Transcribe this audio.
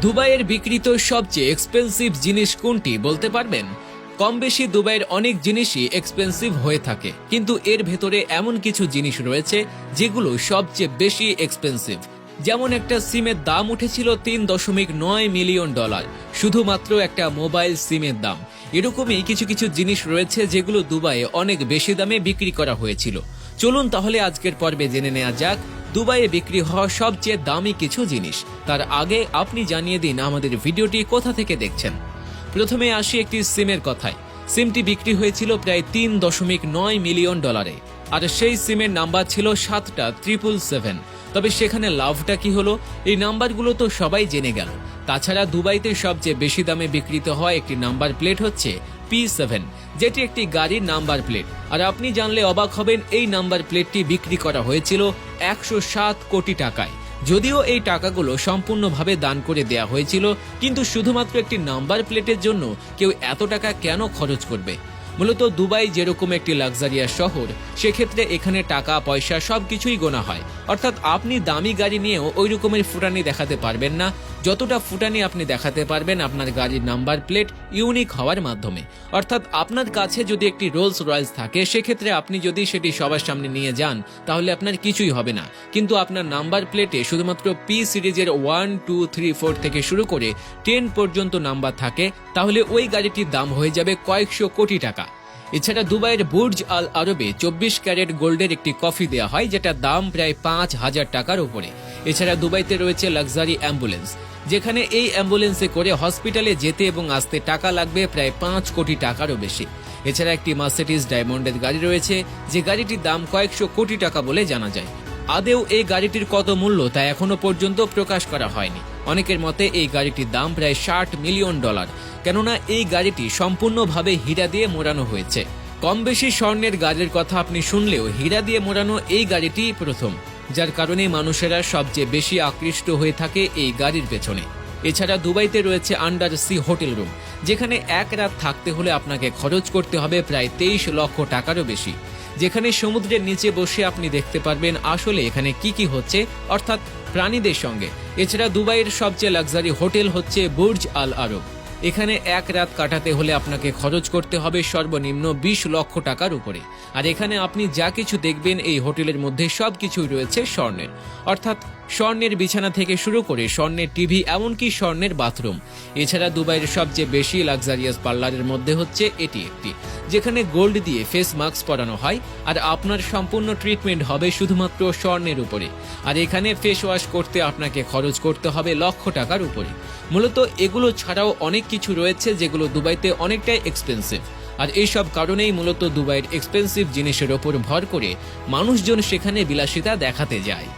দুবাইয়ের বিক্রিত সবচেয়ে এক্সপেন্সিভ জিনিস কোনটি বলতে পারবেন? কম বেশি দুবাইয়ের অনেক জিনিসই এক্সপেন্সিভ হয়ে থাকে, কিন্তু এর ভেতরে এমন কিছু জিনিস রয়েছে যেগুলো সবচেয়ে বেশি এক্সপেন্সিভ। যেমন একটা সিমের দাম উঠেছিল $3.9 মিলিয়ন, শুধুমাত্র একটা মোবাইল সিমের দাম। এরকমই কিছু কিছু জিনিস রয়েছে যেগুলো দুবাইয়ে অনেক বেশি দামে বিক্রি করা হয়েছিল। চলুন তাহলে আজকের পর্বে জেনে নেওয়া যাক দুবাইয়ে বিক্রি হওয়া সবচেয়ে দামি কিছু জিনিস। তার আগে আপনি জানিয়ে দিন আমাদের ভিডিওটি কোথা থেকে দেখছেন। প্রথমে আসি একটি সিমের কথায়। সিমটি বিক্রি হয়েছিল প্রায় $3.9 মিলিয়ন, আর সেই সিমের নাম্বার ছিল 7টা 777। তবে সেখানে লাভটা কি হলো? এই নাম্বারগুলো তো সবাই জেনে গেল। তাছাড়া দুবাইতে সবচেয়ে বেশি দামে বিক্রিত হয় একটি নাম্বার প্লেট হচ্ছে P7, যেটি একটি গাড়ির নাম্বার প্লেট। আর আপনি জানলে অবাক হবেন, এই নাম্বার প্লেটটি বিক্রি করা হয়েছিল 107 কোটি টাকায়। যদিও এই টাকাগুলো সম্পূর্ণভাবে দান করে দেয়া হয়েছিল, কিন্তু শুধুমাত্র একটি নাম্বার প্লেটের জন্য কেউ এত টাকা কেন খরচ করবে? মূলত দুবাই যেরকম একটি লাক্সারিয়াস শহর, সেক্ষেত্রে এখানে টাকা পয়সা সবকিছুই গোনা হয়। অর্থাৎ আপনি দামি গাড়ি নিয়েও ওই রকমের ফুটানি দেখাতে পারবেন না যতটা ফুটানি আপনি দেখাতে পারবেন আপনার গাড়ির নাম্বার প্লেট ইউনিক হওয়ার মাধ্যমে। অর্থাৎ আপনার কাছে যদি একটি রোলস রয়েলস থাকে, সেক্ষেত্রে আপনি যদি সেটি সবার সামনে নিয়ে যান তাহলে আপনার কিছুই হবে না। কিন্তু আপনার নাম্বার প্লেটে শুধুমাত্র পি সিরিজের 1, 2, 3, 4 থেকে শুরু করে 10 পর্যন্ত নাম্বার থাকে, তাহলে ওই গাড়িটির দাম হয়ে যাবে কয়েকশো কোটি টাকা। এছাড়া দুবাইয়ের বুর্জ আল আরবে 24 ক্যারেট গোল্ডের একটি কফি দেওয়া হয়, যেটার দাম প্রায় 5,000 টাকার উপরে। এছাড়া দুবাইতে রয়েছে লাক্সারি অ্যাম্বুলেন্স, যেখানে এই অ্যাম্বুলেন্সে করে হসপিটালে যেতে এবং আসতে টাকা লাগবে প্রায় 5 কোটি টাকারও বেশি। এছাড়া একটি মার্সিডিজ ডায়মন্ডের গাড়ি রয়েছে, যে গাড়িটির দাম কয়েকশো কোটি টাকা বলে জানা যায়। আদেও এই গাড়িটির কত মূল্য তা এখনো পর্যন্ত প্রকাশ করা হয়নি। অনেকের মতে এই গাড়িটির দাম প্রায় $60 মিলিয়ন, কেননা এই গাড়িটি সম্পূর্ণভাবে হীরা দিয়ে মোড়ানো হয়েছে। কম বেশি স্বর্ণের গাড়ির কথা আপনি শুনলেও হীরা দিয়ে মোড়ানো এই গাড়িটি প্রথম, যার কারণে মানুষেরা সবচেয়ে বেশি আকৃষ্ট হয়ে থাকে এই গাড়ির পেছনে। এছাড়া দুবাইতে রয়েছে আন্ডার সি হোটেল রুম, যেখানে এক রাত থাকতে হলে আপনাকে খরচ করতে হবে প্রায় 23 লক্ষ টাকারও বেশি, যেখানে সমুদ্রের নিচে বসে আপনি দেখতে পারবেন আসলে এখানে কি কি হচ্ছে, অর্থাৎ প্রাণীদের সঙ্গে। এছাড়া দুবাইয়ের সবচেয়ে লাক্সারি হোটেল হচ্ছে বুর্জ আল আরব। এখানে এক রাত কাটাতে হলে আপনাকে খরচ করতে হবে সর্বনিম্ন 20 লক্ষ টাকার উপরে। আর এখানে আপনি যা কিছু দেখবেন এই হোটেলের মধ্যে সবকিছুই রয়েছে স্বর্ণের, অর্থাৎ স্বর্ণের বিছানা থেকে শুরু করে স্বর্ণের টিভি, এমনকি স্বর্ণের বাথরুম। এছাড়া দুবাইয়ের সবচেয়ে বেশি লাক্সারিয়াস পার্লারের মধ্যে হচ্ছে এটি একটি, যেখানে গোল্ড দিয়ে ফেস মাস্ক পরানো হয়, আর আপনার সম্পূর্ণ ট্রিটমেন্ট হবে শুধুমাত্র স্বর্ণের উপরে। আর এখানে ফেস ওয়াশ করতে আপনাকে খরচ করতে হবে লক্ষ টাকার উপরে। মূলত এগুলো ছাড়াও অনেক কিছু রয়েছে যেগুলো দুবাইতে অনেকটাই এক্সপেন্সিভ। আর এইসব কারণেই মূলত দুবাইয়ের এক্সপেন্সিভ জিনিসের ওপর ভর করে মানুষজন সেখানে বিলাসিতা দেখাতে যায়।